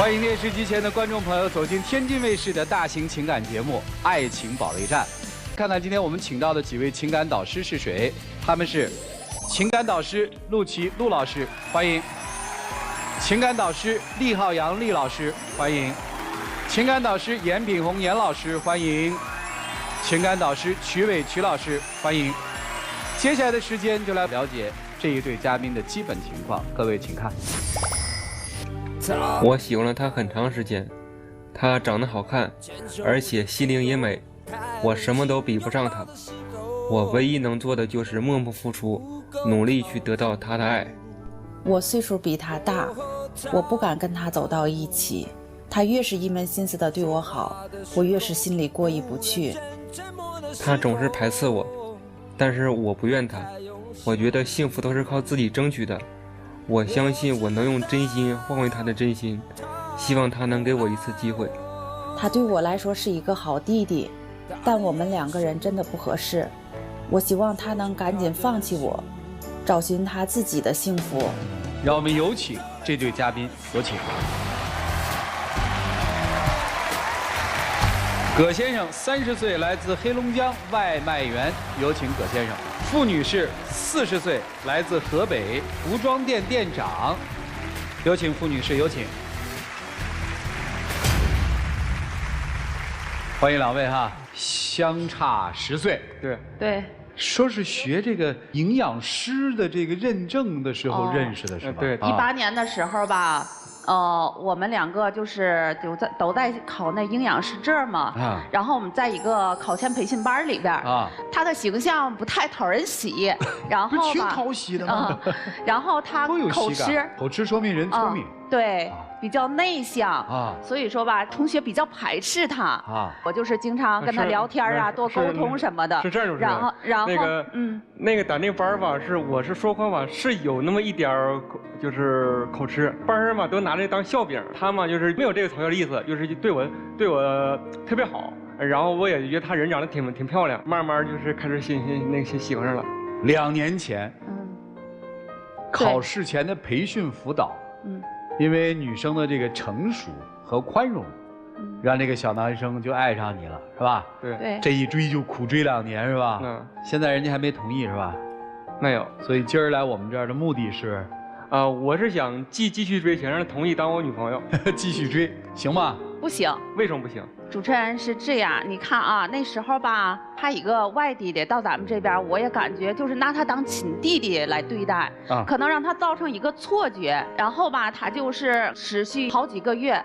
欢迎电视机前的观众朋友走进天津卫视的大型情感节目《爱情保卫战》。看看今天我们请到的几位情感导师是谁？他们是情感导师陆琪陆老师，欢迎；情感导师厉浩洋厉老师，欢迎；情感导师严炳红严老师，欢迎；情感导师曲伟曲老师，欢迎。接下来的时间就来了解这一对嘉宾的基本情况，各位请看。我喜欢了他很长时间，他长得好看，而且心灵也美，我什么都比不上他。我唯一能做的就是默默付出，努力去得到他的爱。我岁数比他大，我不敢跟他走到一起。他越是一门心思的对我好，我越是心里过意不去。他总是排斥我，但是我不怨他。我觉得幸福都是靠自己争取的。我相信我能用真心换回他的真心，希望他能给我一次机会。他对我来说是一个好弟弟，但我们两个人真的不合适。我希望他能赶紧放弃我，找寻他自己的幸福。让我们有请这对嘉宾，有请。葛先生30岁，来自黑龙江，外卖员，有请葛先生。傅女士40岁，来自河北，服装店店长，有请傅女士，有请。欢迎两位哈，相差10岁，对，说是学这个营养师的这个认证的时候认识的是吧？对18年的时候吧。我们两个就是都在考那营养师证嘛，然后我们在一个考前培训班里边他的形象不太讨人喜，然后吧，挺讨喜的嘛，然后他口吃说明人聪明，对，比较内向所以说吧，同学比较排斥他我就是经常跟他聊天多沟通什么的。是这样，然后那个打那班吧，我是说话吧，是有那么一点就是口吃，班上嘛都拿这当笑柄，他嘛就是没有这个嘲笑的意思，就是对我特别好，然后我也觉得他人长得挺漂亮，慢慢就是开始喜欢上了。2年前，考试前的培训辅导，因为女生的这个成熟和宽容，让这个小男生就爱上你了，是吧？对，这一追就苦追2年，是吧？现在人家还没同意，是吧？没有。所以今儿来我们这儿的目的是，我是想继续追，想让他同意当我女朋友。继续追，行吗？不行。为什么不行？主持人是这样，你看啊，那时候吧，他一个外地的到咱们这边，我也感觉就是拿他当亲弟弟来对待，可能让他造成一个错觉，然后吧，他就是持续好几个月，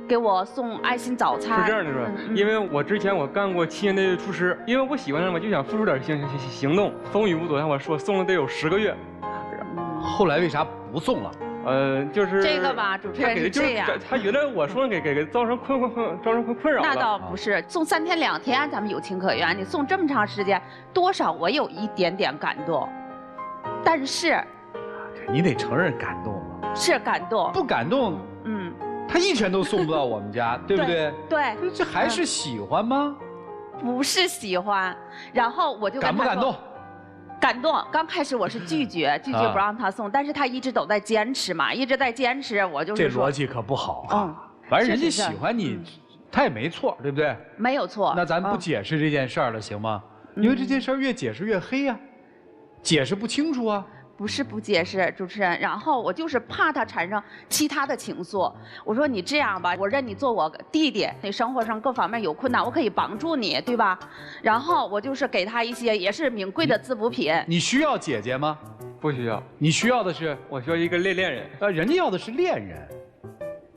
给我送爱心早餐。是这样的，是吧？因为我之前我干过7年的厨师，因为我喜欢他嘛，就想付出点行动，风雨无阻。像我说送了得有10个月，后来为啥不送了？就是这个吧，主持人是这样，他觉得我说给造成困扰了。那倒不是，送3天2天咱们有情可原，你送这么长时间，多少我有一点点感动，但是，你得承认感动了，是感动，不感动，他1拳都送不到我们家，对不对？对，这还是喜欢吗？不是喜欢，然后我就感不感动？感动，刚开始我是拒绝不让他送，但是他一直都在坚持嘛，一直在坚持，我就是这逻辑可不好反正人家喜欢你，他也没错，对不对？没有错。那咱不解释这件事儿了，行吗？因为这件事儿越解释越黑呀，解释不清楚啊。不是不解释，主持人，然后我就是怕他产生其他的情愫。我说你这样吧，我认你做我弟弟，你生活上各方面有困难，我可以帮助你，对吧？然后我就是给他一些也是名贵的滋补品。你需要姐姐吗？不需要。你需要的是？我需要一个恋人。人家要的是恋人。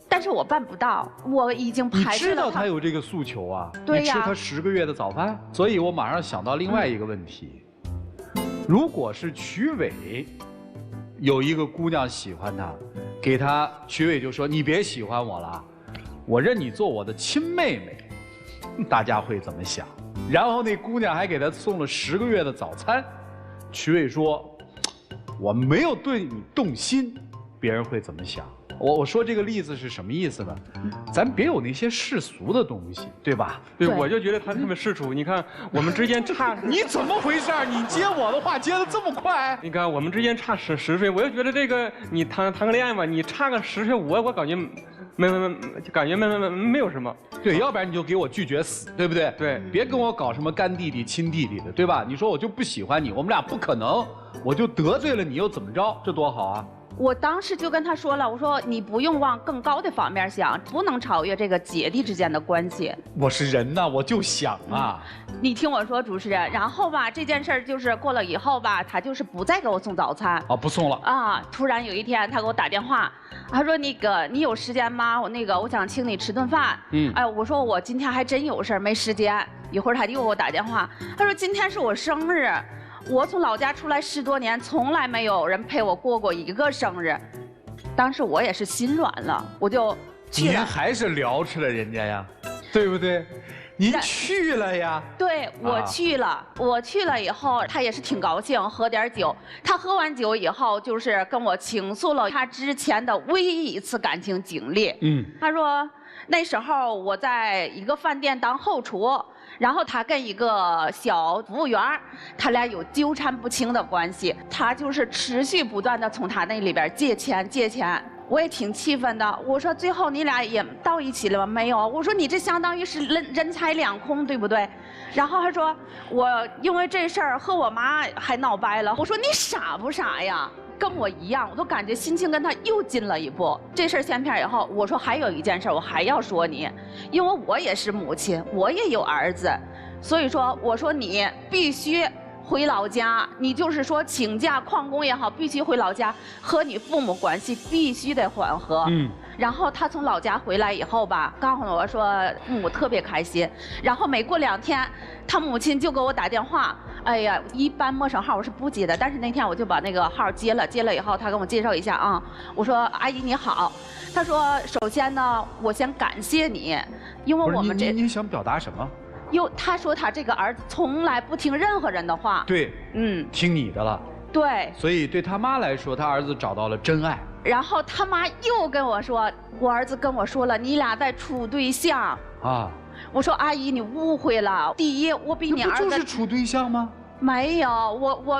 但是我办不到，我已经排斥了。你知道他有这个诉求啊？对呀。你吃他10个月的早饭，所以我马上想到另外一个问题。如果是曲伟有一个姑娘喜欢他，给他曲伟就说你别喜欢我了，我认你做我的亲妹妹，大家会怎么想？然后那姑娘还给他送了10个月的早餐，曲伟说我没有对你动心，别人会怎么想？我说这个例子是什么意思呢？咱别有那些世俗的东西，对吧？对，我就觉得他特别世俗。你看我们之间差，你怎么回事？你接我的话接得这么快？你看我们之间差10岁，我就觉得这个你谈个恋爱吧，你差个10岁，我感觉没有什么。对，要不然你就给我拒绝死，对不对？对，别跟我搞什么干弟弟、亲弟弟的，对吧？你说我就不喜欢你，我们俩不可能，我就得罪了你又怎么着？这多好啊！我当时就跟他说了，我说你不用往更高的方面想，不能超越这个姐弟之间的关系。我是人呐，我就想啊。你听我说，主持人，然后吧，这件事儿就是过了以后吧，他就是不再给我送早餐。哦，不送了啊！突然有一天，他给我打电话，他说那个你有时间吗？我想请你吃顿饭。哎，我说我今天还真有事儿，没时间。一会儿他就给我打电话，他说今天是我生日。我从老家出来10多年，从来没有人陪我过过一个生日。当时我也是心软了，我就去了。您还是聊吃了人家呀，对不对？您去了呀？对，我去了。我去了以后，他也是挺高兴，喝点酒。他喝完酒以后，就是跟我倾诉了他之前的唯一一次感情经历。他说那时候我在一个饭店当后厨。然后他跟一个小服务员，他俩有纠缠不清的关系，他就是持续不断的从他那里边借钱，我也挺气愤的。我说最后你俩也到一起了吗？没有。我说你这相当于是人财两空，对不对？然后他说我因为这事儿和我妈还闹掰了。我说你傻不傻呀？跟我一样，我都感觉心情跟他又近了一步。这事儿掀片以后，我说还有一件事我还要说你，因为我也是母亲，我也有儿子，所以说我说你必须回老家，你就是说请假旷工也好，必须回老家，和你父母关系必须得缓和。然后他从老家回来以后吧，告诉我说父母特别开心。然后没过2天，他母亲就给我打电话。哎呀，一般陌生号我是不接的，但是那天我就把那个号接了。接了以后，他跟我介绍一下啊，我说阿姨你好。他说首先呢，我先感谢你，因为我们这你想表达什么？他说他这个儿子从来不听任何人的话。对，听你的了。对，所以对他妈来说，他儿子找到了真爱。然后他妈又跟我说，我儿子跟我说了，你俩在处对象啊。我说阿姨你误会了，第一我比你儿子不就是处对象吗？没有，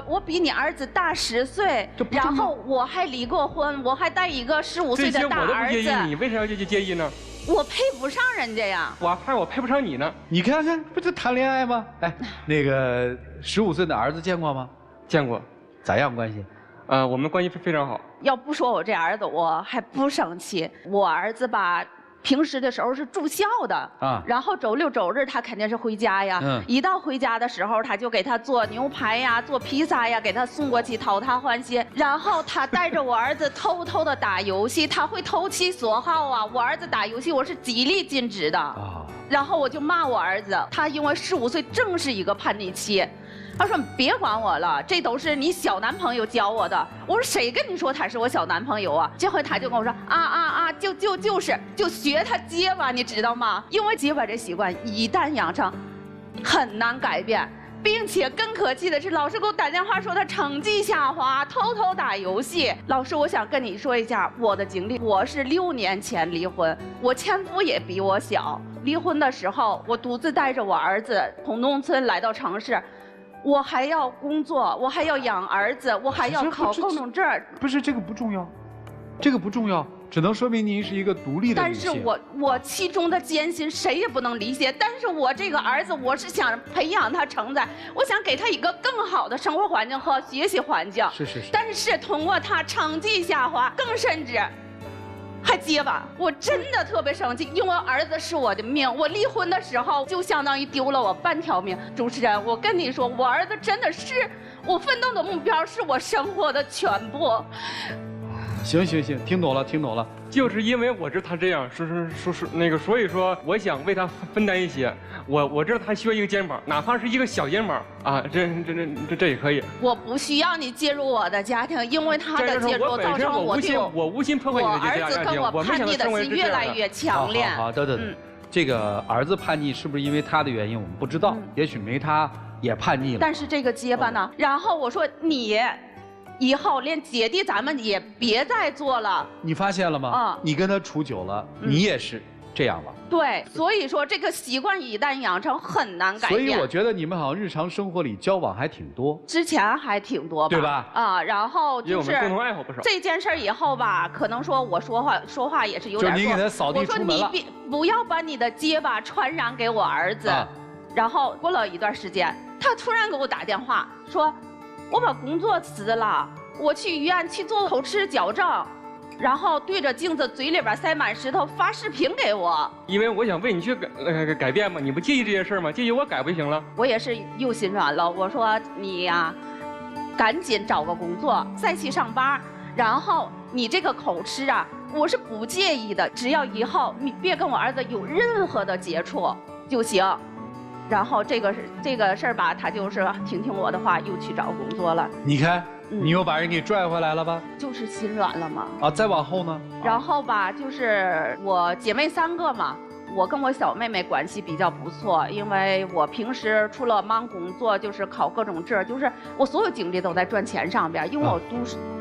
我比你儿子大10岁，然后我还离过婚，我还带一个15岁的大儿子。这些我都不介意，你为啥要介意呢？我配不上人家呀。我怕我配不上你呢。你看看，不就谈恋爱吗？哎，那个15岁的儿子见过吗？见过。咋样关系？我们关系非常好。要不说我这儿子，我还不生气。我儿子吧，平时的时候是住校的啊，然后周6周日他肯定是回家呀。一到回家的时候，他就给他做牛排呀，做披萨呀，给他送过去讨他欢心。然后他带着我儿子偷偷的打游戏，他会投其所好啊。我儿子打游戏，我是极力禁止的啊。然后我就骂我儿子，他因为15岁正是一个叛逆期。他说：“别管我了，这都是你小男朋友教我的。”我说：“谁跟你说他是我小男朋友啊？”这回他就跟我说：“就学他结巴，你知道吗？因为结巴这习惯一旦养成，很难改变，并且更可气的是，老师给我打电话说他成绩下滑，偷偷打游戏。老师，我想跟你说一下我的经历。我是6年前离婚，我前夫也比我小。离婚的时候，我独自带着我儿子从农村来到城市。”我还要工作，我还要养儿子，我还要考高中证。不是这个不重要，这个不重要，只能说明您是一个独立的女性。但是我其中的艰辛谁也不能理解。但是我这个儿子，我是想培养他成才，我想给他一个更好的生活环境和学习环境。是。但是通过他成绩下滑，更甚至。还结巴，我真的特别生气，因为儿子是我的命。我离婚的时候就相当于丢了我半条命。主持人，我跟你说，我儿子真的是我奋斗的目标，是我生活的全部。行，听懂了。就是因为我知道他这样，所以说我想为他分担一些。我知道他需要一个肩膀，哪怕是一个小肩膀啊，这也可以。我不需要你介入我的家庭，因为他的介入造成我无心破坏你的家庭。我儿子跟我叛逆的心越来越强烈。好，等，这个儿子叛逆是不是因为他的原因？我们不知道，也许没他也叛逆了。但是这个结巴呢？然后我说你。以后连姐弟咱们也别再做了。你发现了吗？你跟他处久了，你也是这样了。对，所以说这个习惯一旦养成很难改变。所以我觉得你们好像日常生活里交往还挺多。之前还挺多吧，对吧？然后就是共同爱好不少。这件事以后吧，可能说我说话也是有点就你给他扫地出门了。我说你不要把你的结巴传染给我儿子。然后过了一段时间，他突然给我打电话说，我把工作辞了，我去医院去做口吃矫正。然后对着镜子嘴里边塞满石头发视频给我，因为我想为你去改变嘛，你不介意这些事吗？介意我改不就行了？我也是又心软了，我说你呀，赶紧找个工作再去上班，然后你这个口吃啊，我是不介意的，只要以后你别跟我儿子有任何的接触就行。然后这个事儿吧，他就是听我的话，又去找工作了。你看。你又把人给拽回来了吧？就是心软了嘛。再往后呢？然后吧，就是我姐妹3个嘛，我跟我小妹妹关系比较不错，因为我平时除了忙工作，就是考各种证，就是我所有精力都在赚钱上边，因为我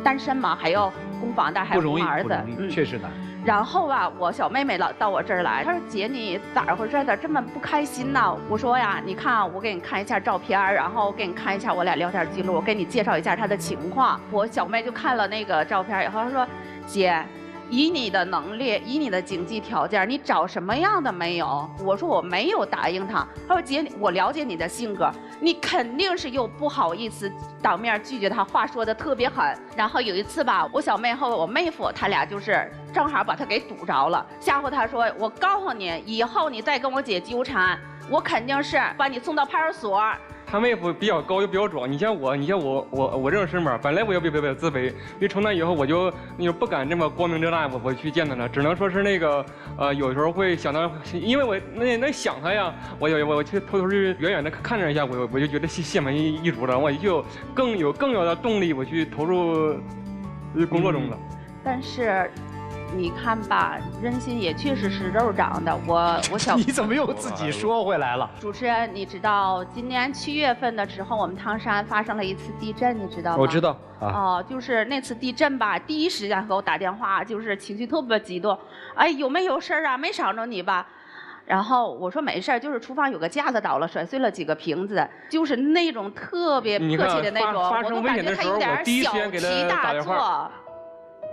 单身嘛，还要供房贷，还有供儿子，确实难。然后吧，我小妹妹到我这儿来，她说：“姐，你咋回事？咋这么不开心呢？”我说呀，你看，我给你看一下照片，然后给你看一下我俩聊天记录，我给你介绍一下她的情况。我小妹就看了那个照片以后，她说：“姐，以你的能力，以你的经济条件，你找什么样的没有？”我说我没有答应她。她说：“姐，我了解你的性格，你肯定是又不好意思当面拒绝他，话说的特别狠。”然后有一次吧，我小妹和我妹夫他俩就是正好把他给堵着了，吓唬他说：“我告诉你，以后你再跟我姐纠缠，我肯定是把你送到派出所。”他妹夫比较高又比较壮，你像我这种身板，本来我也比较自卑，因为从那以后我就不敢这么光明正大我去见他了，只能说是那个有时候会想到，因为我那想他呀，我去偷去远远的看着一下，我就觉得心满意足了，我就更有的动力我去投入工作中了。但是。你看吧，人心也确实是肉长的。我小你怎么又自己说回来了？主持人，你知道今年7月份的时候，我们唐山发生了一次地震，你知道吗？我知道就是那次地震吧，第一时间给我打电话，就是情绪特别激动。哎，有没有事儿啊？没伤着你吧？然后我说没事儿，就是厨房有个架子倒了，摔碎了几个瓶子，就是那种特别客气的那种，我都感觉他有点小题大做。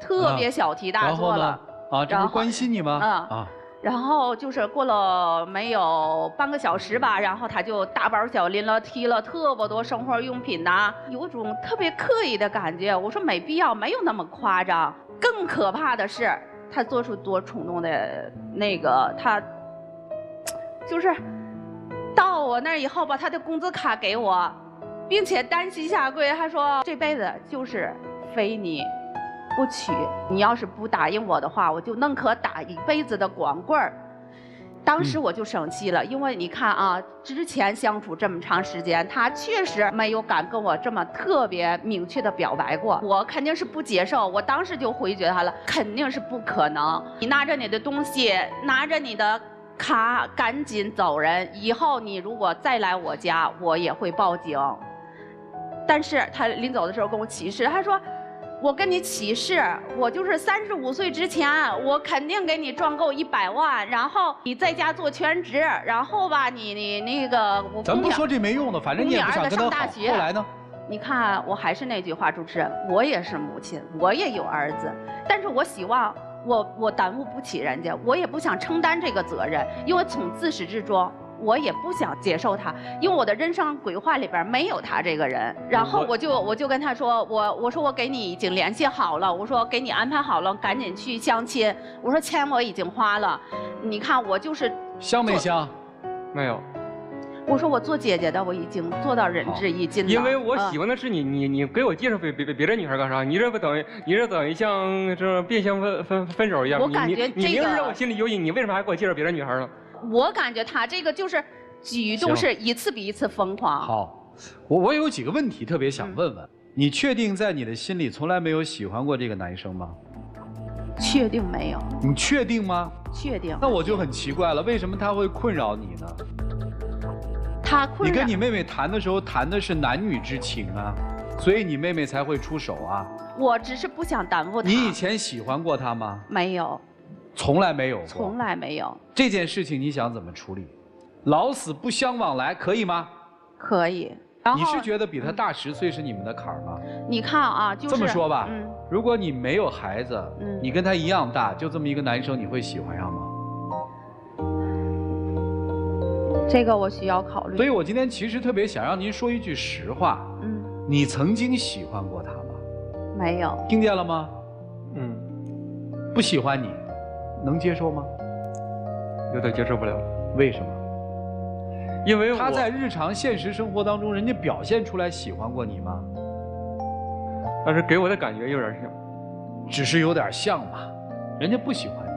特别小题大做了这不是关心你吗？然后就是过了没有半个小时吧，然后他就大包小拎了提了特别多生活用品呐，有种特别刻意的感觉。我说没必要，没有那么夸张。更可怕的是，他做出多冲动的那个，他就是到我那儿以后把他的工资卡给我，并且单膝下跪，他说这辈子就是非你不娶，你要是不答应我的话，我就宁可打一辈子的光棍儿。当时我就生气了，因为你看啊，之前相处这么长时间，他确实没有敢跟我这么特别明确的表白过，我肯定是不接受。我当时就回绝他了，肯定是不可能。你拿着你的东西，拿着你的卡，赶紧走人。以后你如果再来我家，我也会报警。但是他临走的时候跟我起誓，他说。我跟你起誓，我就是35岁之前，我肯定给你赚够100万，然后你在家做全职，然后吧，你那个我。咱不说这没用的，反正你也不想跟他好。后来呢？你看，我还是那句话，主持人，我也是母亲，我也有儿子，但是我希望我耽误不起人家，我也不想承担这个责任，因为从自始至终。我也不想接受他，因为我的人生规划里边没有他这个人。然后我就跟他说，我说我给你已经联系好了，我说给你安排好了，赶紧去相亲。我说钱我已经花了，你看我就是相没相？没有。我说我做姐姐的我已经做到仁至义尽了。因为我喜欢的是你给我介绍别的女孩干啥？你这不等于像这变相分手一样？我感觉你明知道我心里有你，你为什么还给我介绍别的女孩呢？我感觉他这个就是举动是一次比一次疯狂。好，我有几个问题特别想问问，你确定在你的心里从来没有喜欢过这个男生吗？确定没有。你确定吗？确定。那我就很奇怪了，为什么他会困扰你呢？他困扰。你跟你妹妹谈的时候谈的是男女之情啊。所以你妹妹才会出手啊。我只是不想耽误她。你以前喜欢过她吗？没有，从来没有过。从来没有。这件事情你想怎么处理？老死不相往来，可以吗？可以。然后你是觉得比她大10岁是你们的坎儿吗？你看啊，就是这么说吧，如果你没有孩子，你跟他一样大，就这么一个男生，你会喜欢上吗？这个我需要考虑。所以我今天其实特别想让您说一句实话。你曾经喜欢过他吗？没有。听见了吗？不喜欢你，能接受吗？有点接受不了。为什么？因为他在日常现实生活当中，人家表现出来喜欢过你吗？但是给我的感觉有点像，只是有点像嘛，人家不喜欢你。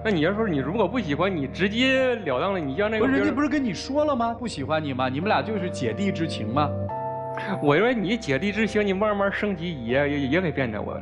那你要说你如果不喜欢，你直截了当的，你像那个不是人家不是跟你说了吗？不喜欢你吗？你们俩就是姐弟之情吗？我认为你姐弟之情，你慢慢升级也可以变成我。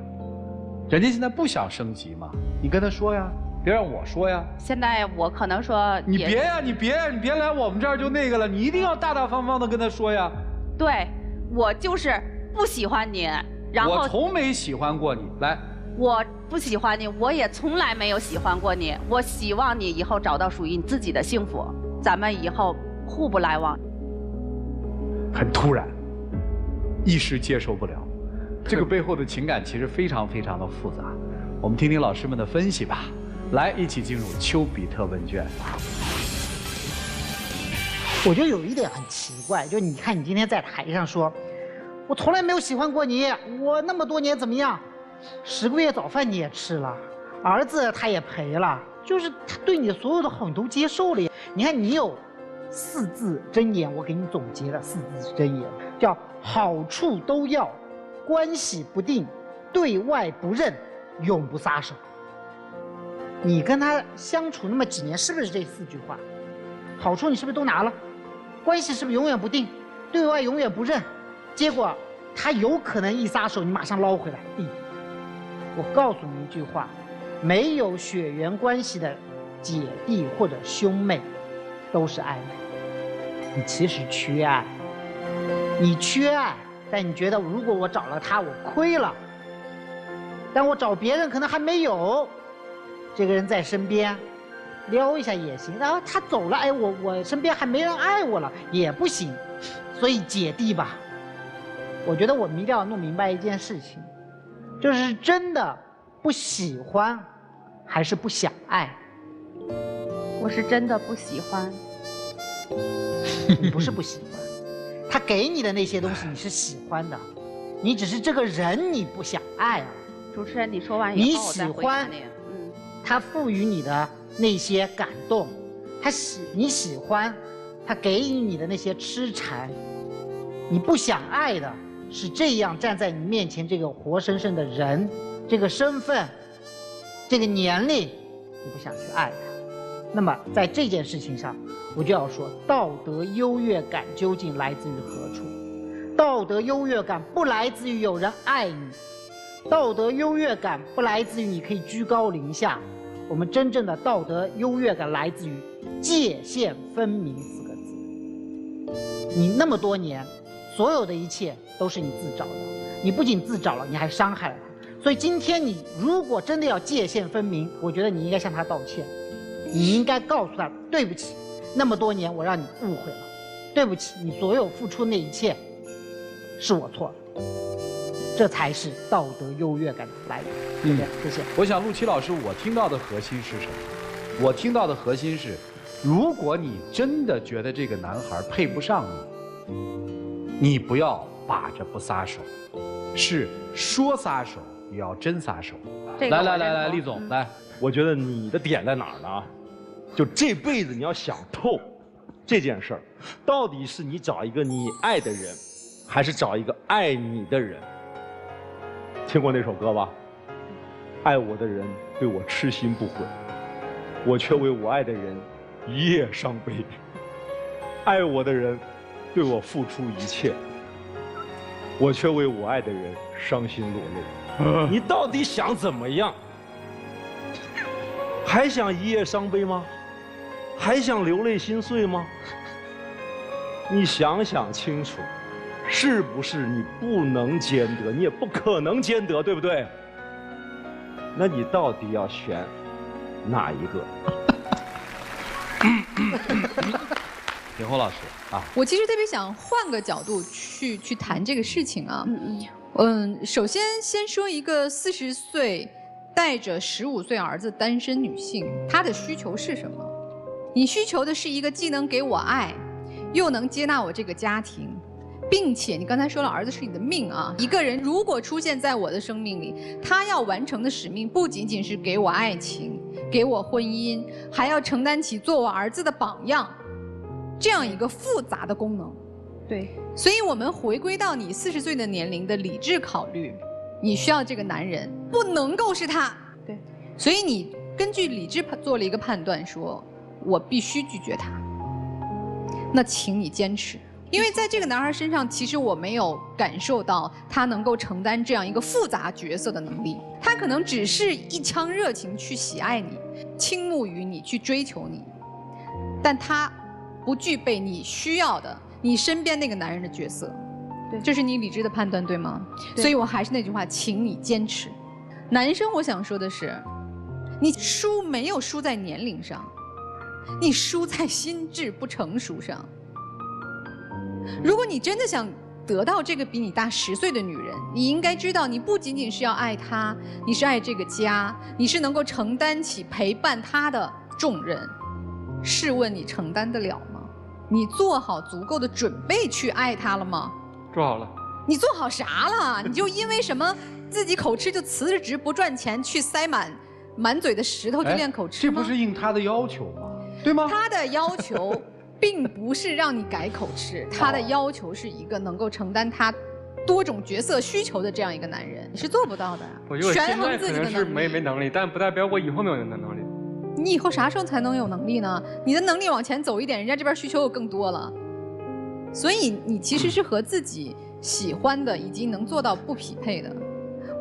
人家现在不想升级嘛，你跟他说呀，别让我说呀。现在我可能说你别呀，你别来我们这儿就那个了，你一定要大大方方的跟他说呀。对，我就是不喜欢你，然后我从没喜欢过你，来。我不喜欢你，我也从来没有喜欢过你。我希望你以后找到属于你自己的幸福，咱们以后互不来往。很突然，一时接受不了，这个背后的情感其实非常非常的复杂。我们听听老师们的分析吧。来，一起进入丘比特问卷。我觉得有一点很奇怪，就你看你今天在台上说，我从来没有喜欢过你，我那么多年怎么样，10个月早饭你也吃了，儿子他也陪了，就是他对你所有的好你都接受了呀。你看你有4字箴言，我给你总结了4字箴言，叫好处都要，关系不定，对外不认，永不撒手。你跟他相处那么几年，是不是这4句话？好处你是不是都拿了？关系是不是永远不定？对外永远不认？结果他有可能一撒手，你马上捞回来。我告诉你一句话，没有血缘关系的姐弟或者兄妹都是暧昧。你其实缺爱，你缺爱，但你觉得如果我找了他我亏了，但我找别人可能还没有这个人在身边撩一下也行，然后他走了，哎，我身边还没人爱我了也不行。所以姐弟吧，我觉得我们一定要弄明白一件事情，就是真的不喜欢还是不想爱？我是真的不喜欢。你不是不喜欢，他给你的那些东西你是喜欢的，你只是这个人你不想爱啊。主持人，你说完以后我再回答你。他赋予你的那些感动，你喜欢，他给予你的那些痴缠，你不想爱的是这样站在你面前这个活生生的人，这个身份，这个年龄，你不想去爱他。那么在这件事情上，我就要说，道德优越感究竟来自于何处？道德优越感不来自于有人爱你，道德优越感不来自于你可以居高临下。我们真正的道德优越感来自于界限分明4个字。你那么多年，所有的一切都是你自找的，你不仅自找了，你还伤害了他。所以今天你如果真的要界限分明，我觉得你应该向他道歉，你应该告诉他，对不起，那么多年我让你误会了，对不起，你所有付出那一切是我错了，这才是道德优越感的来源。谢谢。我想陆琪老师，我听到的核心是什么？我听到的核心是，如果你真的觉得这个男孩配不上你，你不要把着不撒手，是说撒手也要真撒手。来，厉总来。我觉得你的点在哪儿呢？就这辈子你要想透这件事儿，到底是你找一个你爱的人，还是找一个爱你的人？听过那首歌吧？爱我的人对我痴心不悔，我却为我爱的人一夜伤悲。爱我的人对我付出一切，我却为我爱的人伤心落泪。你到底想怎么样？还想一夜伤悲吗？还想流泪心碎吗？你想想清楚，是不是你不能兼得，你也不可能兼得，对不对？那你到底要选哪一个？田红老师啊，我其实特别想换个角度去谈这个事情啊。首先说一个40岁带着15岁儿子单身女性，她的需求是什么？你需求的是一个既能给我爱，又能接纳我这个家庭，并且你刚才说了，儿子是你的命啊。一个人如果出现在我的生命里，他要完成的使命不仅仅是给我爱情，给我婚姻，还要承担起做我儿子的榜样，这样一个复杂的功能。对，所以我们回归到你40岁的年龄的理智考虑，你需要这个男人不能够是他。对，所以你根据理智做了一个判断，说我必须拒绝他。那请你坚持。因为在这个男孩身上，其实我没有感受到他能够承担这样一个复杂角色的能力。他可能只是一腔热情去喜爱你，倾慕于你，去追求你，但他不具备你需要的你身边那个男人的角色。对，这是你理智的判断，对吗？对。所以我还是那句话，请你坚持。男生，我想说的是，你输没有输在年龄上，你输在心智不成熟上。如果你真的想得到这个比你大10岁的女人，你应该知道，你不仅仅是要爱她，你是爱这个家，你是能够承担起陪伴她的重任。试问你承担得了吗？你做好足够的准备去爱她了吗？做好了。你做好啥了？你就因为什么自己口吃就辞了职不赚钱，去塞满嘴的石头去练口吃吗？这不是应他的要求吗？对吗？他的要求并不是让你改口吃，他的要求是一个能够承担他多种角色需求的这样一个男人，你是做不到的。我觉得我现在可权衡自己的能是没能力，但不代表我以后没有能力。你以后啥时候才能有能力呢？你的能力往前走一点，人家这边需求又更多了。所以你其实是和自己喜欢的以及能做到不匹配的。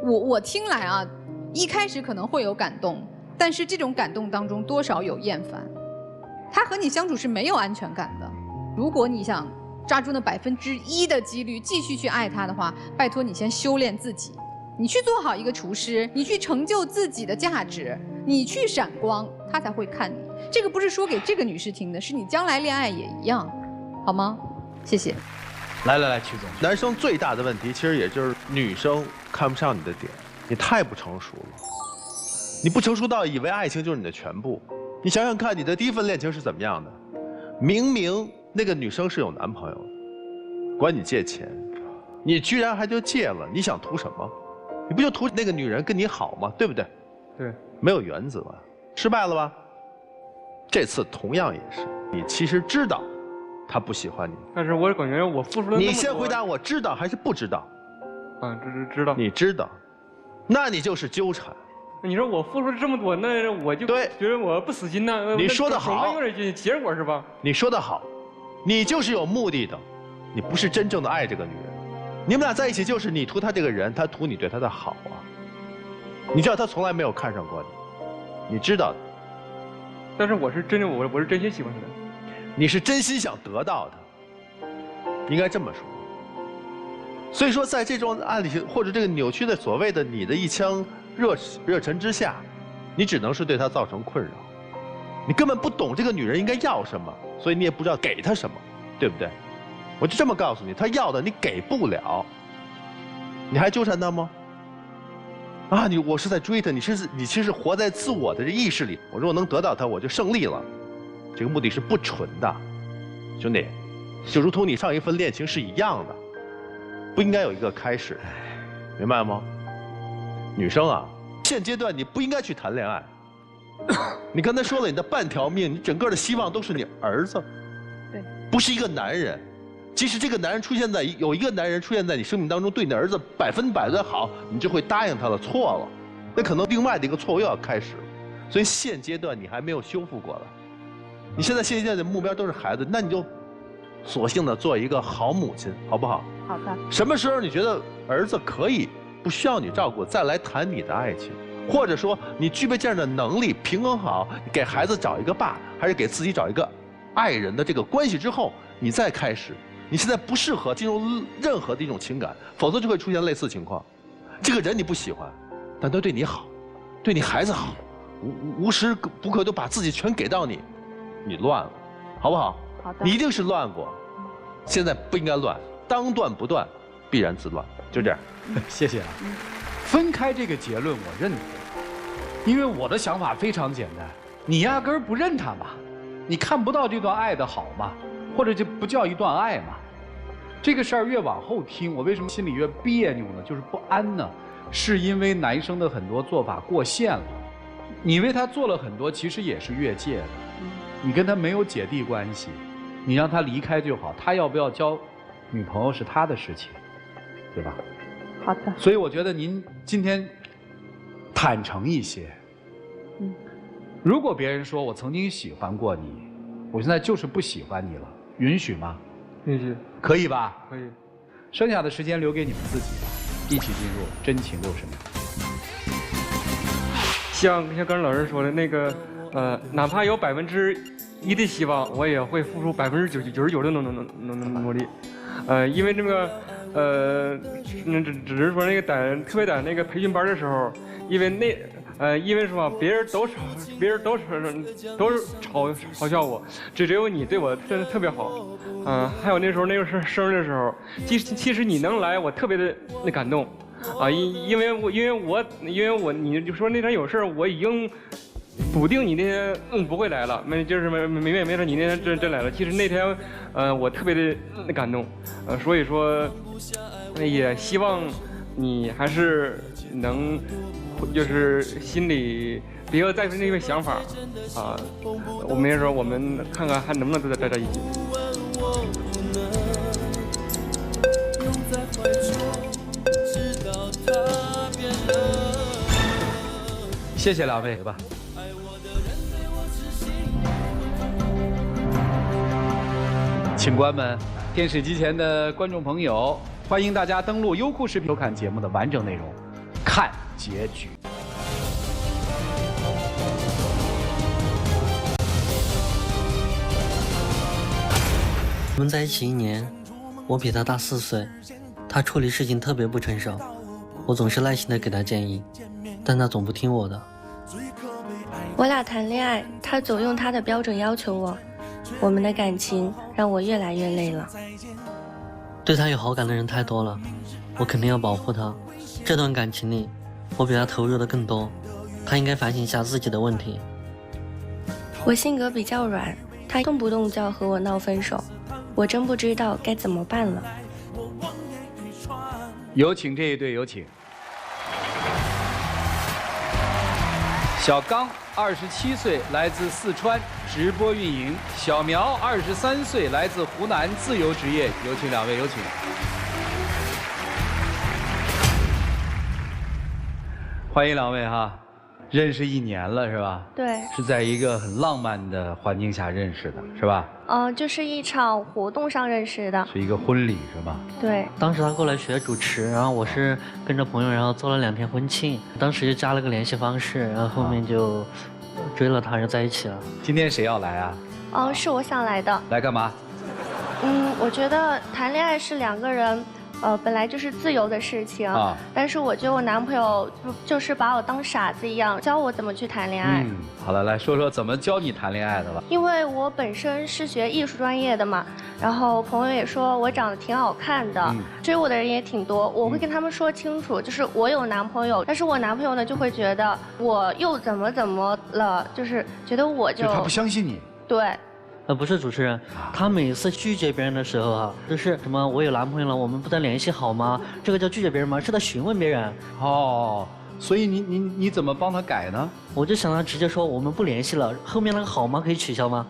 我听来啊，一开始可能会有感动，但是这种感动当中多少有厌烦。他和你相处是没有安全感的。如果你想抓住那1%的几率继续去爱他的话，拜托你先修炼自己，你去做好一个厨师，你去成就自己的价值，你去闪光，他才会看你。这个不是说给这个女士听的，是你将来恋爱也一样，好吗？谢谢。来，曲总。男生最大的问题，其实也就是女生看不上你的点，你太不成熟了，你不成熟到以为爱情就是你的全部。你想想看，你的第一份恋情是怎么样的？明明那个女生是有男朋友的，管你借钱，你居然还就借了，你想图什么？你不就图那个女人跟你好吗？对不对？对，没有原则，失败了吧？这次同样也是，你其实知道他不喜欢你，但是我感觉我付出了那么多。你先回答我知道还是不知道？啊，知道。你知道，那你就是纠缠。你说我付出了这么多，那我就觉得我不死心呐。你说得好，有点结果是吧？你说得好，你就是有目的的，你不是真正的爱这个女人。你们俩在一起就是你图她这个人，她图你对她的好啊。你知道她从来没有看上过你，你知道的。但是我是真心喜欢她的。你是真心想得到的，应该这么说。所以说，在这种案例或者这个扭曲的所谓的你的一腔热忱之下，你只能是对她造成困扰。你根本不懂这个女人应该要什么，所以你也不知道给她什么，对不对？我就这么告诉你，她要的你给不了，你还纠缠她吗？啊，我是在追她，你其实活在自我的意识里。我如果能得到她，我就胜利了。这个目的是不纯的，兄弟，就如同你上一份恋情是一样的，不应该有一个开始，明白吗？女生啊，现阶段你不应该去谈恋爱。你刚才说了，你的半条命，你整个的希望都是你儿子，对，不是一个男人。即使这个男人有一个男人出现在你生命当中，对你的儿子100%的好，你就会答应他了，错了，那可能另外的一个错误又要开始了。所以现阶段你还没有修复过来。你现阶段的目标都是孩子，那你就索性的做一个好母亲，好不好？好的。什么时候你觉得儿子可以不需要你照顾，再来谈你的爱情，或者说你具备这样的能力，平衡好给孩子找一个爸，还是给自己找一个爱人的这个关系之后，你再开始你现在不适合进入任何的一种情感，否则就会出现类似情况。这个人你不喜欢，但他对你好，对你孩子好，无时不刻都把自己全给到你，你乱了，好不好？好的。你一定是乱过，现在不应该乱，当断不断，必然自乱，就这样。谢谢啊。分开这个结论我认同，因为我的想法非常简单，你压根儿不认他嘛，你看不到这段爱的好嘛，或者就不叫一段爱嘛。这个事儿越往后听，我为什么心里越别扭呢？就是不安呢，是因为男生的很多做法过线了，你为他做了很多，其实也是越界的。你跟他没有姐弟关系，你让他离开就好，他要不要交女朋友是他的事情，对吧？好的。所以我觉得您今天坦诚一些。如果别人说我曾经喜欢过你，我现在就是不喜欢你了，允许吗？允许。可以吧？可以。剩下的时间留给你们自己吧，一起进入真情60秒。像刚才老师说的那个，哪怕有1%的希望，我也会付出99%的努力。因为这个，只是说那个特别在那个培训班的时候，因为说别人都嘲笑我，只有你对我真的特别好。还有那时候生日的时候，其实你能来，我特别的那感动。因为我你就说那天有事我已经笃定你那天不会来了，没事你那天真来了。其实那天我特别的感动，所以说也希望你还是能就是心里别要再那个想法啊。我们也说我们看看还能不能再在一起。谢谢两位吧。请官们，电视机前的观众朋友，欢迎大家登录优酷视频收看节目的完整内容，看结局。我们在一起1年，我比他大4岁，他处理事情特别不成熟，我总是耐心的给他建议，但他总不听我的。我俩谈恋爱，他总用他的标准要求我，我们的感情让我越来越累了。对他有好感的人太多了，我肯定要保护他。这段感情里，我比他投入的更多，他应该反省一下自己的问题。我性格比较软，他动不动就要和我闹分手，我真不知道该怎么办了。有请这一对，有请。小刚27岁，来自四川，直播运营；小苗23岁，来自湖南，自由职业。有请两位，有请。欢迎两位哈，认识1年了是吧？对。是在一个很浪漫的环境下认识的，是吧？就是一场活动上认识的。是一个婚礼是吧？对。当时他过来学主持，然后我是跟着朋友，然后做了2天婚庆，当时就加了个联系方式，然后后面就追了他，就在一起了。今天谁要来啊？是我想来的。来干嘛？我觉得谈恋爱是2个人。本来就是自由的事情，但是我觉得我男朋友就是把我当傻子一样，教我怎么去谈恋爱。好了，来说说怎么教你谈恋爱的了。因为我本身是学艺术专业的嘛，然后朋友也说我长得挺好看的，追我的人也挺多。我会跟他们说清楚，就是我有男朋友，但是我男朋友呢就会觉得我又怎么了，就是觉得我就他不相信你。对。不是主持人，他每次拒绝别人的时候就是什么我有男朋友了，我们不能联系好吗？这个叫拒绝别人吗？是在询问别人。所以你怎么帮他改呢？我就想他直接说我们不联系了，后面那个好吗可以取消吗？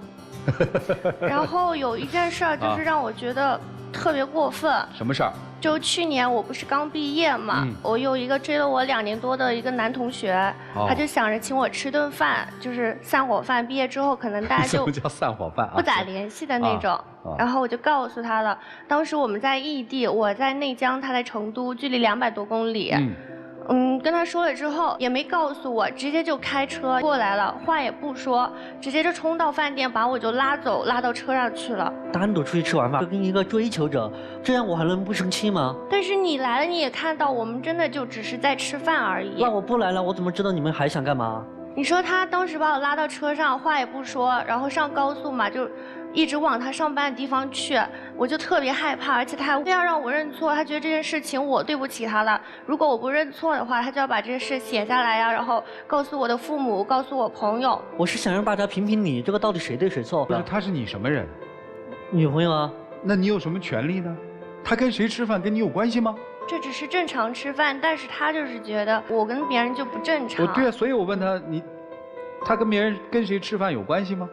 然后有一件事儿就是让我觉得特别过分。什么事儿？就去年我不是刚毕业嘛，我有一个追了我2年多的一个男同学，他就想着请我吃顿饭，就是散伙饭。毕业之后可能大家就什么叫散伙饭不咋联系的那种。然后我就告诉他了，当时我们在异地，我在内江，他在成都，距离200多公里。跟他说了之后也没告诉我，直接就开车过来了，话也不说，直接就冲到饭店把我就拉走，拉到车上去了。单独出去吃晚饭，跟一个追求者，这样我还能不生气吗？但是你来了，你也看到我们真的就只是在吃饭而已。那我不来了，我怎么知道你们还想干嘛？你说他当时把我拉到车上，话也不说，然后上高速嘛，就一直往他上班的地方去，我就特别害怕，而且他还非要让我认错，他觉得这件事情我对不起他了，如果我不认错的话，他就要把这件事写下来呀，然后告诉我的父母，告诉我朋友。我是想让大家评评理，这个到底谁对谁错？不是，他是你什么人？女朋友啊。那你有什么权利呢？他跟谁吃饭跟你有关系吗？这只是正常吃饭，但是他就是觉得我跟别人就不正常。对啊，所以我问他，他跟别人跟谁吃饭有关系吗？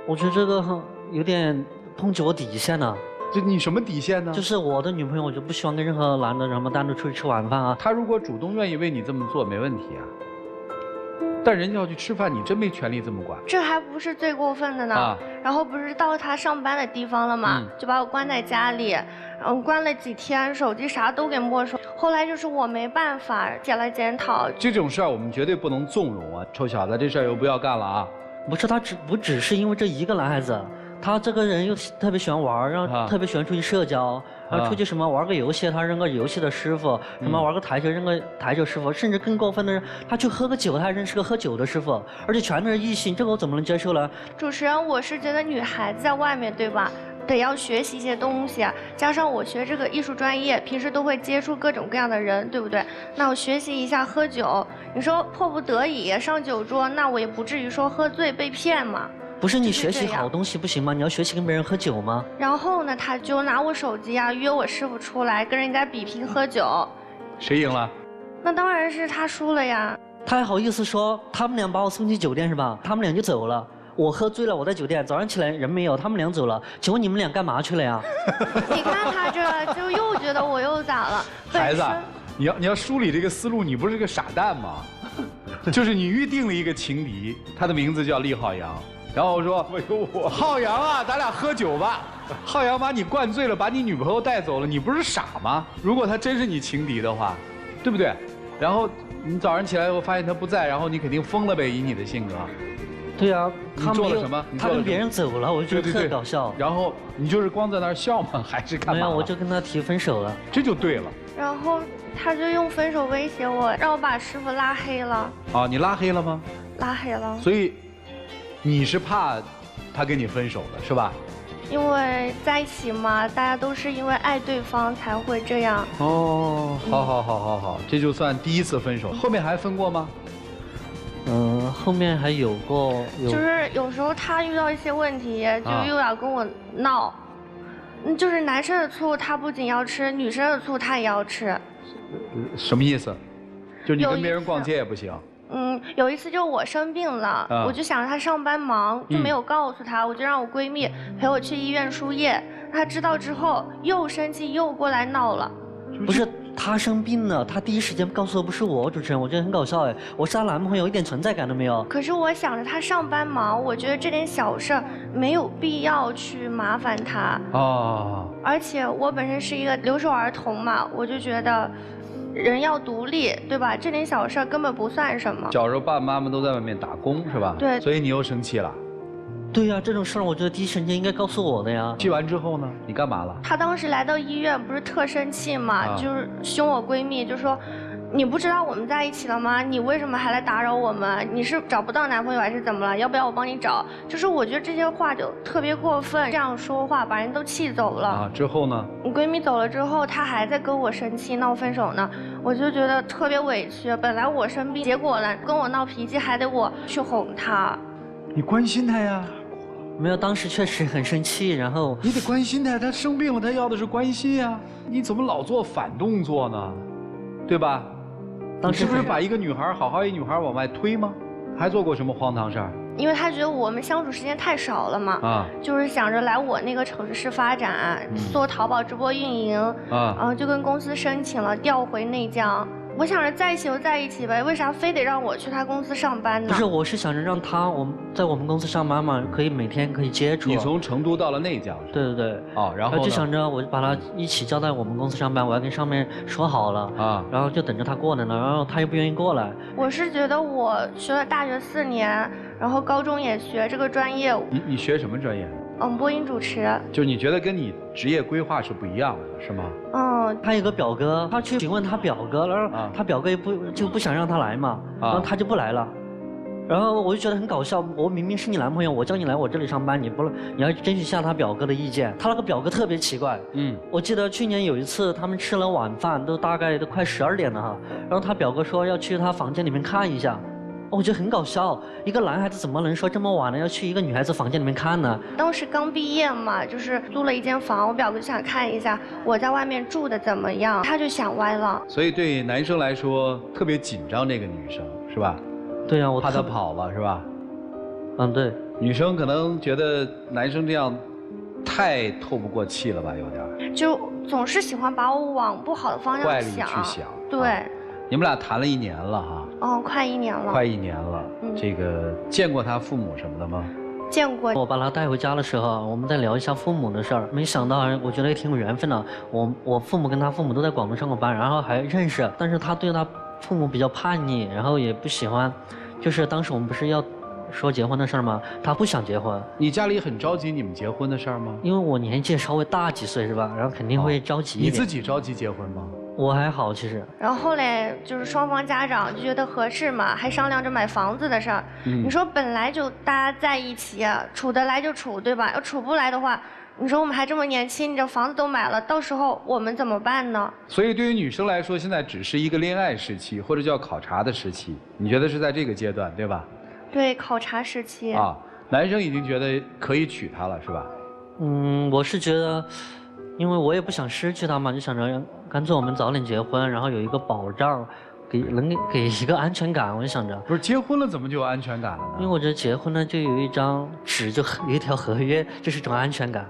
我觉得这个有点碰及我底线了。这你什么底线呢？就是我的女朋友，我就不希望跟任何男的什么单独出去吃晚饭啊。他如果主动愿意为你这么做，没问题啊。但人家要去吃饭，你真没权利这么管。这还不是最过分的呢。然后不是到他上班的地方了嘛，就把我关在家里，关了几天，手机啥都给没收。后来就是我没办法检了检讨。这种事儿我们绝对不能纵容啊！臭小子，这事儿又不要干了啊！不是，他不只是因为这一个男孩子。他这个人又特别喜欢玩，然后特别喜欢出去社交，然后出去什么玩个游戏，他扔个游戏的师傅；什么玩个台球，扔个台球师傅。甚至更过分的是，他去喝个酒，他还认识个喝酒的师傅，而且全都是异性，这个我怎么能接受呢？主持人，我是觉得女孩子在外面，对吧？得要学习一些东西，加上我学这个艺术专业，平时都会接触各种各样的人，对不对？那我学习一下喝酒，你说迫不得已上酒桌，那我也不至于说喝醉被骗嘛。不是你学习好东西不行吗？你要学习跟别人喝酒吗？然后呢，他就拿我手机啊，约我师傅出来跟人家比拼喝酒。谁赢了？那当然是他输了呀。他还好意思说他们俩把我送去酒店是吧？他们俩就走了。我喝醉了，我在酒店，早上起来人没有，他们俩走了。请问你们俩干嘛去了呀？你看他这就又觉得我又咋了？孩子，你要梳理这个思路，你不是个傻蛋吗？就是你预定了一个情敌，他的名字叫厉浩洋。然后我说，浩洋啊，咱俩喝酒吧。浩洋把你灌醉了，把你女朋友带走了，你不是傻吗？如果他真是你情敌的话，对不对？然后你早上起来以后发现他不在，然后你肯定疯了呗，以你的性格。对啊，你做了什么？他跟别人走了，我就觉得特搞笑。然后你就是光在那儿笑吗？还是干嘛？没有，我就跟他提分手了。这就对了。然后他就用分手威胁我，让我把师傅拉黑了。啊，你拉黑了吗？拉黑了。所以你是怕他跟你分手的是吧？因为在一起嘛，大家都是因为爱对方才会这样。哦，好，这就算第一次分手，后面还分过吗？后面还有过，就是有时候他遇到一些问题，就又要跟我闹。就是男生的醋他不仅要吃，女生的醋他也要吃。什么意思？就你跟别人逛街也不行？有一次就我生病了，我就想着他上班忙，就没有告诉他，我就让我闺蜜陪我去医院输液。他知道之后又生气又过来闹了。不是他生病了，他第一时间告诉的不是我，主持人，我觉得很搞笑哎，我是他男朋友，一点存在感都没有。可是我想着他上班忙，我觉得这点小事没有必要去麻烦他。而且我本身是一个留守儿童嘛，我就觉得人要独立，对吧？这点小事根本不算什么。小时候爸爸妈妈都在外面打工是吧？对。所以你又生气了。对呀，这种事儿我觉得第一时间应该告诉我的呀。气完之后呢，你干嘛了？他当时来到医院不是特生气嘛，就是凶我闺蜜，就说你不知道我们在一起了吗？你为什么还来打扰我们？你是找不到男朋友还是怎么了？要不要我帮你找？就是我觉得这些话就特别过分，这样说话把人都气走了。之后呢？我闺蜜走了之后，她还在跟我生气闹分手呢，我就觉得特别委屈。本来我生病，结果呢跟我闹脾气，还得我去哄她。你关心她呀。没有，当时确实很生气，然后你得关心他，他生病了，他要的是关心呀。你怎么老做反动作呢？对吧？当时是不是把一个女孩好好一女孩往外推吗？还做过什么荒唐事儿？因为他觉得我们相处时间太少了嘛，就是想着来我那个城市发展，做淘宝直播运营，就跟公司申请了调回内江。我想着在一起就在一起呗，为啥非得让我去他公司上班呢？不是，我是想着让他在我们公司上班嘛，可以每天可以接触。你从成都到了内江。对对对。哦，然后就想着我把他一起叫到我们公司上班，我要跟上面说好了啊，然后就等着他过来呢，然后他又不愿意过来。我是觉得我学了大学4年，然后高中也学这个专业。你学什么专业？播音主持。就是你觉得跟你职业规划是不一样的，是吗？他有个表哥，他去询问他表哥，然后他表哥也不想让他来嘛，然后他就不来了。然后我就觉得很搞笑，我明明是你男朋友，我叫你来我这里上班，你要争取下他表哥的意见。他那个表哥特别奇怪，我记得去年有一次他们吃了晚饭，大概快12点了哈，然后他表哥说要去他房间里面看一下。我觉得很搞笑，一个男孩子怎么能说这么晚了要去一个女孩子房间里面看呢？当时刚毕业嘛，就是租了一间房，我表哥就想看一下我在外面住的怎么样，他就想歪了。所以对男生来说特别紧张这个女生是吧？对呀，我怕她跑了是吧？对。女生可能觉得男生这样太透不过气了吧，有点。就总是喜欢把我往不好的方向想。坏里去想。对。你们俩谈了1年了哈？快1年了。快1年了。这个见过他父母什么的吗？见过。我把他带回家的时候，我们再聊一下父母的事儿。没想到，我觉得也挺有缘分的。我父母跟他父母都在广东上过班，然后还认识。但是他对他父母比较叛逆，然后也不喜欢。就是当时我们不是要说结婚的事儿吗？他不想结婚。你家里很着急你们结婚的事儿吗？因为我年纪稍微大几岁是吧？然后肯定会着急一点。你自己着急结婚吗？我还好，其实。然后后来就是双方家长就觉得合适嘛，还商量着买房子的事儿。你说本来就大家在一起，处得来就处，对吧？要处不来的话，你说我们还这么年轻，你这房子都买了，到时候我们怎么办呢？所以对于女生来说，现在只是一个恋爱时期，或者叫考察的时期。你觉得是在这个阶段，对吧？对，考察时期。男生已经觉得可以娶她了，是吧？我是觉得。因为我也不想失去他嘛，就想着干脆我们早点结婚，然后有一个保障，能给一个安全感。我就想着，不是结婚了怎么就有安全感了呢？因为我觉得结婚呢就有一张纸，就有一条合约，就是一种安全感。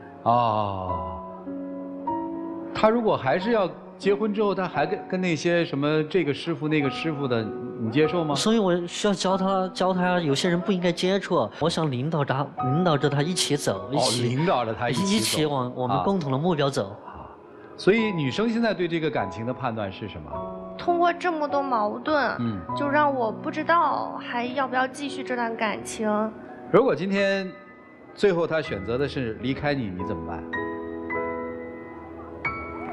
他如果还是要结婚之后，他还跟那些什么这个师傅那个师傅的，你接受吗？所以我需要教他，有些人不应该接触。我想领导着他一起走，领导着他一起往我们共同的目标走。所以女生现在对这个感情的判断是什么？通过这么多矛盾，就让我不知道还要不要继续这段感情。如果今天最后他选择的是离开你，你怎么办？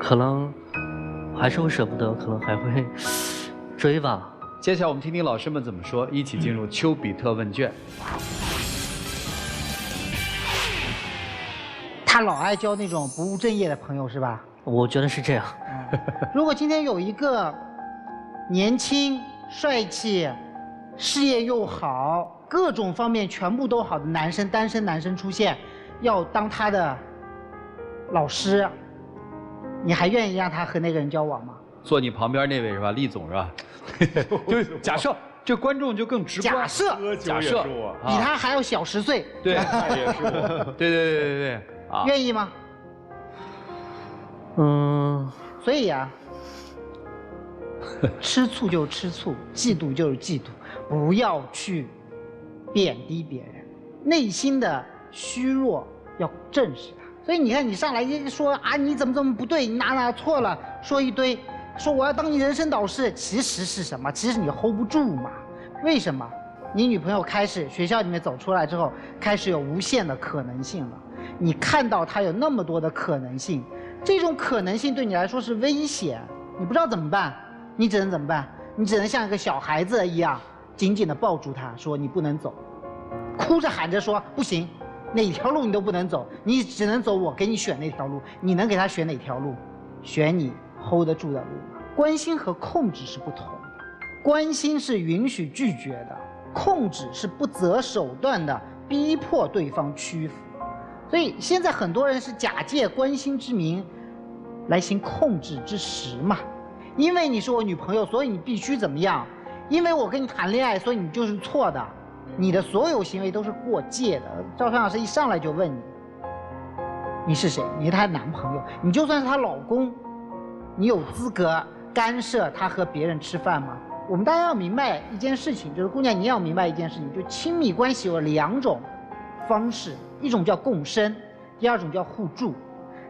可能还是会舍不得，可能还会追吧。接下来我们听听老师们怎么说，一起进入丘比特问卷。他老爱交那种不务正业的朋友是吧？我觉得是这样。如果今天有一个年轻、帅气、事业又好、各种方面全部都好的男生，单身男生出现，要当他的老师，你还愿意让他和那个人交往吗？坐你旁边那位是吧，厉总是吧？就假设这观众就更直观。假设比他还要小10岁。对，那也是我。对。愿意吗？所以呀，吃醋就吃醋，嫉妒就是嫉妒，不要去贬低别人，内心的虚弱要正视它。所以你看，你上来一说啊，你怎么不对，你哪错了，说一堆，说我要当你人生导师，其实是什么？其实你 hold 不住嘛。为什么？你女朋友开始学校里面走出来之后，开始有无限的可能性了。你看到她有那么多的可能性，这种可能性对你来说是危险，你不知道怎么办，你只能怎么办？你只能像一个小孩子一样，紧紧地抱住她，说你不能走，哭着喊着说不行，哪条路你都不能走，你只能走我给你选那条路。你能给他选哪条路？选你 hold 得住的路。关心和控制是不同的，关心是允许拒绝的，控制是不择手段的逼迫对方屈服。所以现在很多人是假借关心之名来行控制之实嘛。因为你是我女朋友，所以你必须怎么样？因为我跟你谈恋爱，所以你就是错的。你的所有行为都是过界的。赵川老师一上来就问你，你是谁？你是她男朋友，你就算是她老公，你有资格干涉他和别人吃饭吗？我们大家要明白一件事情，就是姑娘你要明白一件事情，就亲密关系有2种方式，一种叫共生，第2种叫互助。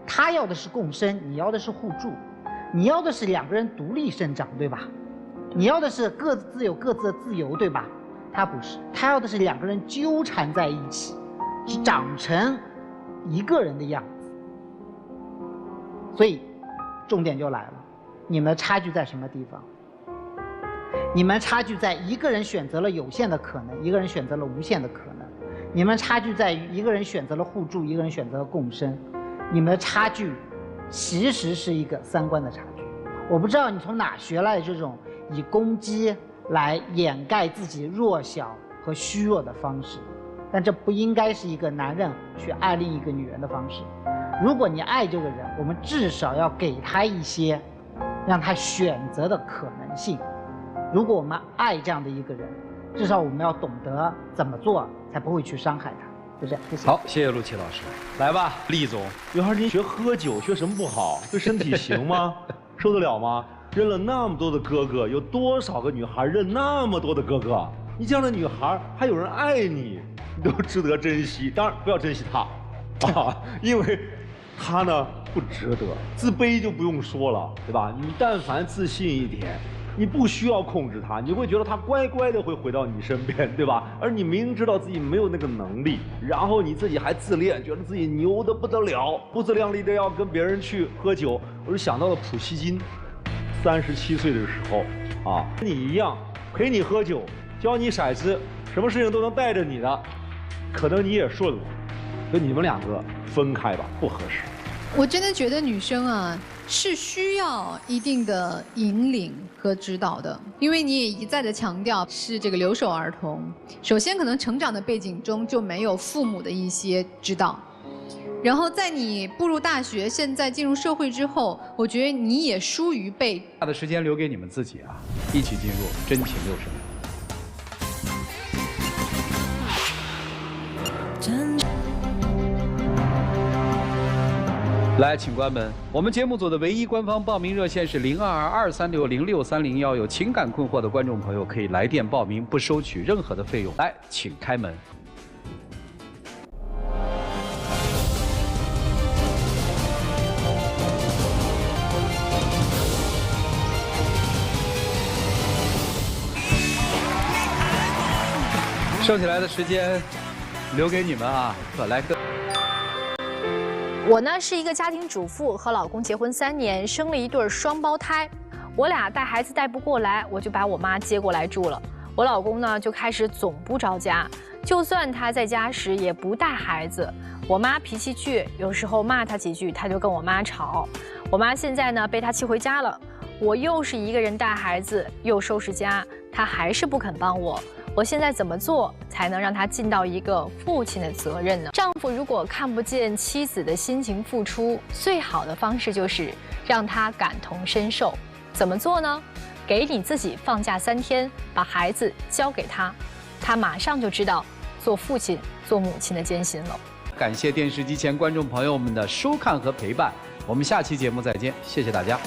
他要的是共生，你要的是互助，你要的是2个人独立生长，对吧？你要的是各自有各自的自由，对吧？他不是，他要的是2个人纠缠在一起，长成一个人的样子。所以，重点就来了，你们的差距在什么地方？你们差距在一个人选择了有限的可能，一个人选择了无限的可能。你们差距在于一个人选择了互助，一个人选择了共生。你们的差距其实是一个3观的差距。我不知道你从哪学来的这种以攻击来掩盖自己弱小和虚弱的方式，但这不应该是一个男人去爱另一个女人的方式。如果你爱这个人，我们至少要给他一些让他选择的可能性。如果我们爱这样的一个人，至少我们要懂得怎么做才不会去伤害他。就这样，谢谢。好，谢谢陆琪老师。来吧，厉总。女孩，你学喝酒学什么不好？对身体行吗？受得了吗？认了那么多的哥哥，有多少个女孩认那么多的哥哥？你这样的女孩还有人爱你，你都值得珍惜。当然不要珍惜他，啊，因为他呢不值得。自卑就不用说了，对吧？你但凡自信一点，你不需要控制他，你会觉得他乖乖的会回到你身边，对吧？而你明知道自己没有那个能力，然后你自己还自恋，觉得自己牛得不得了，不自量力的要跟别人去喝酒。我就想到了普希金，37岁的时候啊，跟你一样陪你喝酒，教你骰子，什么事情都能带着你的，可能你也顺了，所以你们2个分开吧，不合适。我真的觉得女生啊是需要一定的引领和指导的，因为你也一再的强调是这个留守儿童。首先，可能成长的背景中就没有父母的一些指导，然后在你步入大学，现在进入社会之后，我觉得你也疏于被。大的时间留给你们自己啊，一起进入真情60秒。来，请关门。我们节目组的唯一官方报名热线是0223606301，有情感困惑的观众朋友可以来电报名，不收取任何的费用。来，请开门。剩下来的时间留给你们啊，来个。我呢是一个家庭主妇，和老公结婚3年，生了一对双胞胎。我俩带孩子带不过来，我就把我妈接过来住了。我老公呢就开始总不着家，就算他在家时也不带孩子。我妈脾气倔，有时候骂他几句，他就跟我妈吵。我妈现在呢被他气回家了，我又是一个人带孩子，又收拾家，他还是不肯帮我。我现在怎么做才能让他尽到一个父亲的责任呢？丈夫如果看不见妻子的辛勤付出，最好的方式就是让他感同身受。怎么做呢？给你自己放假3天，把孩子交给他，他马上就知道做父亲、做母亲的艰辛了。感谢电视机前观众朋友们的收看和陪伴，我们下期节目再见，谢谢大家。